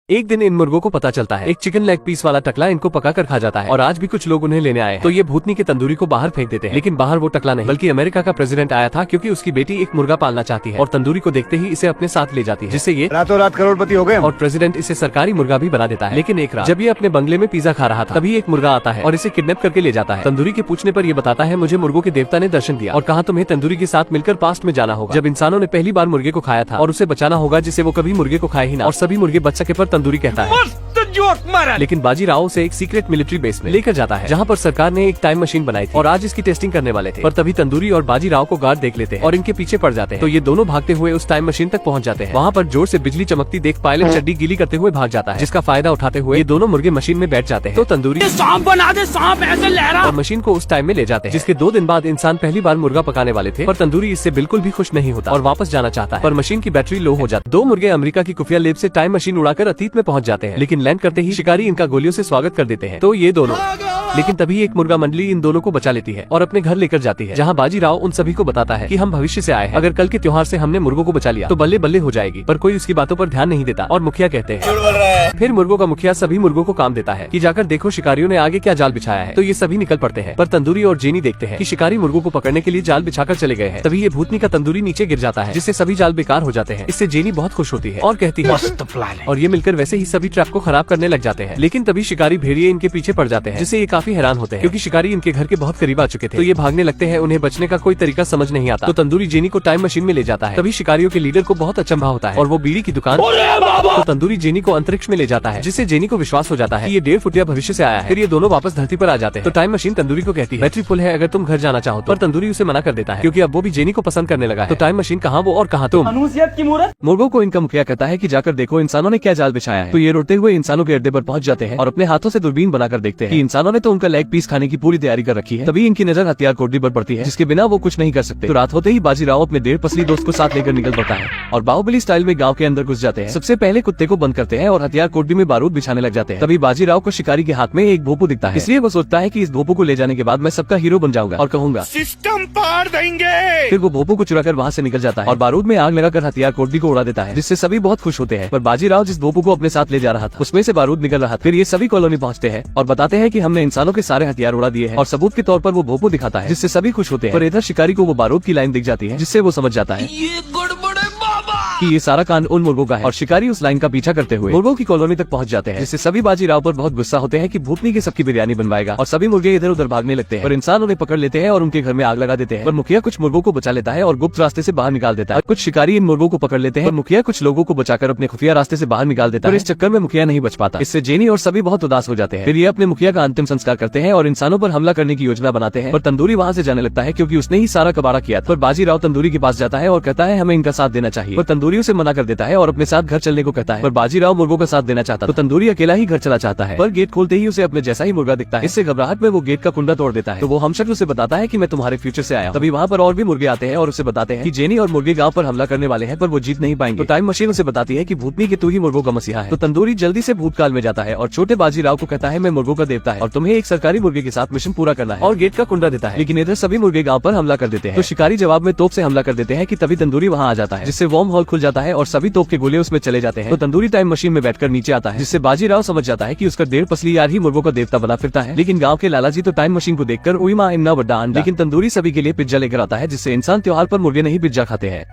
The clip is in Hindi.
एक दिन इन मुर्गों को पता चलता है एक चिकन लेग पीस वाला टकला इनको पका कर खा जाता है और आज भी कुछ लोग उन्हें लेने आए हैं। तो ये भूतनी के तंदूरी को बाहर फेंक देते हैं, लेकिन बाहर वो टकला नहीं बल्कि अमेरिका का प्रेसिडेंट आया था, क्योंकि उसकी बेटी एक मुर्गा पालना चाहती है और तंदूरी को देखते ही इसे अपने साथ ले जाती है, जिससे ये रातों रात करोड़पति हो गए। और प्रेसिडेंट इसे सरकारी मुर्गा भी बना देता है। लेकिन एक रात जब ये अपने बंगले में पिज्जा खा रहा था, तभी एक मुर्गा आता है और इसे किडनैप करके ले जाता है। तंदूरी के पूछने पर ये बताता है, मुझे मुर्गों के देवता ने दर्शन दिया और कहा तुम्हें तंदूरी के साथ मिलकर पास्ट में जाना होगा, जब इंसानों ने पहली बार मुर्गे को खाया था, और उसे बचाना होगा जिससे वो कभी मुर्गे को खाए ही ना और सभी मुर्गे बच सके। पर तंदूरी कहता है लेकिन बाजीराव उसे एक सीक्रेट मिलिट्री बेस में लेकर जाता है, जहाँ पर सरकार ने एक टाइम मशीन बनाई थी और आज इसकी टेस्टिंग करने वाले थे। पर तभी तंदूरी और बाजीराव को गार्ड देख लेते हैं और इनके पीछे पड़ जाते हैं। तो ये दोनों भागते हुए उस टाइम मशीन तक पहुँच जाते हैं। वहाँ पर जोर से बिजली चमकती देख पायलट चड्डी गीली करते हुए भाग जाता है, जिसका फायदा उठाते हुए ये दोनों मुर्गे मशीन में बैठ जाते हैं। तो तंदूरी सांप बना दे, सांप ऐसे लहरा और मशीन को उस टाइम में ले जाते हैं, जिसके 2 दिन बाद इंसान पहली बार मुर्गा पकाने वाले थे। पर तंदूरी इससे बिल्कुल भी खुश नहीं होता और वापस जाना चाहता है, पर मशीन की बैटरी लो हो जाती है। 2 मुर्गे अमेरिका की खुफिया लेब से टाइम मशीन उड़ाकर अतीत में पहुंच जाते हैं, लेकिन लैंड करते ही शिकारी इनका गोलियों से स्वागत कर देते हैं। तो ये दोनों लेकिन तभी एक मुर्गा मंडली इन दोनों को बचा लेती है और अपने घर लेकर जाती है, जहाँ बाजीराव उन सभी को बताता है कि हम भविष्य से आए हैं, अगर कल के त्योहार से हमने मुर्गों को बचा लिया तो बल्ले बल्ले हो जाएगी। पर कोई उसकी बातों पर ध्यान नहीं देता और मुखिया कहते हैं। फिर मुर्गों का मुखिया सभी मुर्गों को काम देता है कि जाकर देखो शिकारियों ने आगे क्या जाल बिछाया है। तो ये सभी निकल पड़ते हैं, पर तंदूरी और जेनी देखते हैं कि शिकारी मुर्गों को पकड़ने के लिए जाल बिछाकर चले गए हैं। तभी ये भूतनी का तंदूरी नीचे गिर जाता है, जिससे सभी जाल बेकार हो जाते हैं। इससे जेनी बहुत खुश होती है और कहती है और ये मिलकर वैसे ही सभी ट्रैप को खराब करने लग जाते हैं। लेकिन तभी शिकारी भेड़िए इनके पीछे पड़ जाते हैं, जिससे ये काफी हैरान होते हैं, क्योंकि शिकारी इनके घर के बहुत करीब आ चुके थे। तो ये भागने लगते हैं, उन्हें बचने का कोई तरीका समझ नहीं आता। तो तंदूरी जेनी को टाइम मशीन में ले जाता है। तभी शिकारियों के लीडर को बहुत अचंभा होता है और वो बीड़ी की दुकान तो तंदूरी जेनी को अंतरिक्ष में ले जाता है, जिससे जेनी को विश्वास हो जाता है कि ये 1.5 फुटिया भविष्य से आया है। फिर ये दोनों वापस धरती पर आ जाते हैं। तो टाइम मशीन तंदूरी को कहती है बैटरी फुल है, अगर तुम घर जाना चाहो तो। पर तंदूरी उसे मना कर देता है, क्योंकि अब वो भी जेनी को पसंद करने लगा है। तो टाइम मशीन कहाँ वो और कहाँ तुम। मुर्गों को इनका मुखिया कहता है कि जाकर देखो इंसानों ने क्या जाल बिछाया है। तो ये रोते हुए इंसानों के अड्डे पर पहुंच जाते हैं और अपने हाथों से दूरबीन बनाकर देखते हैं कि इंसानों ने तो उनका लेग पीस खाने की पूरी तैयारी कर रखी है। तभी इनकी नजर हथियार कोठरी पर पड़ती है, जिसके बिना वो कुछ नहीं कर सकते। तो रात होते ही बाजीराव अपने 1.5 पसली दोस्त को साथ लेकर निकल पड़ता है और बाहुबली स्टाइल में गांव के अंदर घुस जाते हैं। सबसे पहले कुत्ते को बंद करते हैं और हथियार कोठरी में बारूद बिछाने लग जाते हैं। तभी बाजीराव को शिकारी के हाथ में एक भोपू दिखता है, इसलिए वो सोचता है कि इस भोपू को ले जाने के बाद मैं सबका हीरो बन जाऊंगा और कहूंगा सिस्टम पार देंगे। फिर वो भोपू को चुराकर वहाँ से निकल जाता है और बारूद में आग लगाकर हथियार कोठरी को उड़ा देता है, जिससे सभी बहुत खुश होते हैं। पर बाजीराव जिस भोपू को अपने साथ ले जा रहा था उसमें से बारूद निकल रहा था। फिर ये सभी कॉलोनी पहुँचते हैं और बताते हैं कि हमने इंसानों के सारे हथियार उड़ा दिए हैं, और सबूत के तौर पर वो भोपू दिखाता है, जिससे सभी खुश होते हैं। पर इधर शिकारी को वो बारूद की लाइन दिख जाती है, जिससे वो समझ जाता है ये गड़बड़ है बाबा कि ये सारा कांड उन मुर्गों का है। और शिकारी उस लाइन का पीछा करते हुए मुर्गों की कॉलोनी तक पहुंच जाते हैं, जिससे सभी बाजीराव पर बहुत गुस्सा होते हैं कि भूतनी के सबकी बिरयानी बनवाएगा। और सभी मुर्गे इधर उधर भागने लगते हैं, पर इंसान उन्हें पकड़ लेते हैं और उनके घर में आग लगा देते हैं। पर मुखिया कुछ मुर्गों को बचा लेता है और गुप्त रास्ते से बाहर निकाल देता है। कुछ शिकारी इन मुर्गों को पकड़ लेते हैं, मुखिया कुछ लोगों को बचाकर अपने खुफिया रास्ते से बाहर निकाल देता है। इस चक्कर में मुखिया नहीं बच पाता, इससे जेनी और सभी बहुत उदास हो जाते हैं। फिर ये अपने मुखिया का अंतिम संस्कार करते हैं और इंसानों पर हमला करने की योजना बनाते हैं। पर तंदूरी वहाँ से जाने लगता है, क्योंकि उसने ही सारा कबाड़ा किया। पर बाजीराव तंदूरी के पास जाता है और कहता है हमें इनका साथ देना चाहिए। पर तंदूरी उसे मना कर देता है और अपने साथ घर चलने को कहता है। पर बाजीराव मुर्गों का साथ देना चाहता, तो तंदूरी अकेला ही घर चला चाहता है। पर गेट खोलते ही उसे अपने जैसा ही मुर्गा दिखता है। इससे घबराहट में वो गेट का कुंडा तोड़ देता है। तो वो हमशक्ल उसे बताता है कि मैं तुम्हारे फ्यूचर से आया हूं। तभी वहाँ पर और भी मुर्गे आते हैं और उसे बताते हैं कि जेनी और मुर्गे गांव पर हमला करने वाले हैं, पर वो जीत नहीं पाएंगे। तो टाइम मशीन उसे बताती है कि भूतनी के तू ही मुर्गों का मसीहा है। तो तंदूरी जल्दी से भूतकाल में जाता है और छोटे बाजीराव को कहता है मैं मुर्गों का देवता है और तुम्हें एक सरकारी मुर्गे के साथ मिशन पूरा करना है, और गेट का कुंडा देता है। लेकिन इधर सभी मुर्गे गाँव पर हमला कर देते हैं। तो शिकारी जवाब में तोप से हमला कर देते हैं कि तभी तंदूरी वहाँ आ जाता है, जिससे वॉर्म हॉल खुल जाता है और सभी तोप के गोले उसमें चले जाते हैं। तो तंदूरी टाइम मशीन में बैठकर नीचे आता है, जिससे बाजीराव समझ जाता है कि उसका 1.5 पसली यार ही मुर्गों का देवता बना फिरता है। लेकिन गांव के लालाजी तो टाइम मशीन को देखकर उई मां इन्ना बड़ा अंडा। लेकिन तंदूरी सभी के लिए पिज्जा लेकर आता है, जिससे इंसान त्योहार पर मुर्गे नहीं पिज्जा खाते हैं।